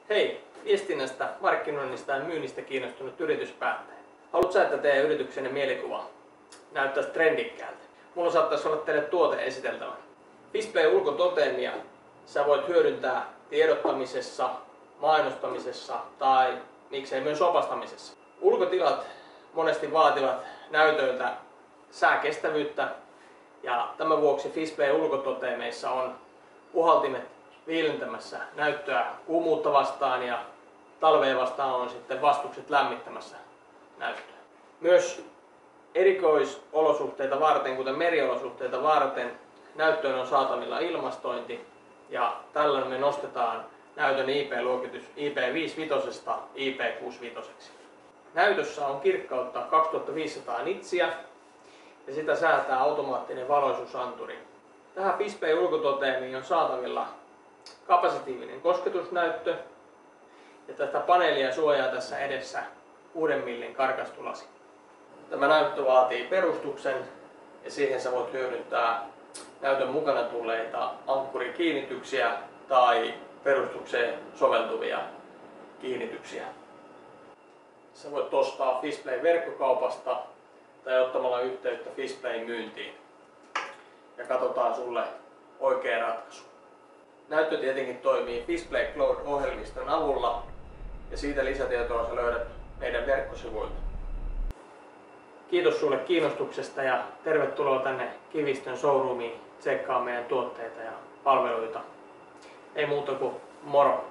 Hei, viestinnästä, markkinoinnista ja myynnistä kiinnostunut yrityspäättäjä. Haluatko sä, että teidän yrityksenne mielikuva näyttäisi trendikkäältä? Mulla saattaisi olla teille tuote esiteltävä. Fishplay ulkototeemia sä voit hyödyntää tiedottamisessa, mainostamisessa tai miksei myös opastamisessa. Ulkotilat monesti vaativat näytöiltä sääkestävyyttä ja tämän vuoksi Fishplay ulkototeemeissa on puhaltimet viilentämässä näyttöä kuumuutta vastaan ja talvea vastaan on sitten vastukset lämmittämässä näyttöä. Myös erikoisolosuhteita varten, kuten meriolosuhteita varten, näyttöön on saatavilla ilmastointi ja tällöin me nostetaan näytön IP-luokitus IP55 IP65. Näytössä on kirkkautta 2500 nitsiä ja sitä säätää automaattinen valoisuusanturi. Tähän Fishplay ulkototeemiin on saatavilla kapasitiivinen kosketusnäyttö ja tätä paneelia suojaa tässä edessä 6 millin karkastulasi. Tämä näyttö vaatii perustuksen ja siihen sä voit hyödyntää näytön mukana tulleita ankkurikiinnityksiä tai perustukseen soveltuvia kiinnityksiä. Sä voit ostaa Fishplay verkkokaupasta tai ottamalla yhteyttä Fishplay myyntiin ja katsotaan sulle oikea ratkaisu. Näyttö tietenkin toimii Fishplay Cloud-ohjelmiston avulla ja siitä lisätietoa sä löydät meidän verkkosivuilta. Kiitos sulle kiinnostuksesta ja tervetuloa tänne Kivistön showroomiin tsekkaamaan meidän tuotteita ja palveluita. Ei muuta kuin moro!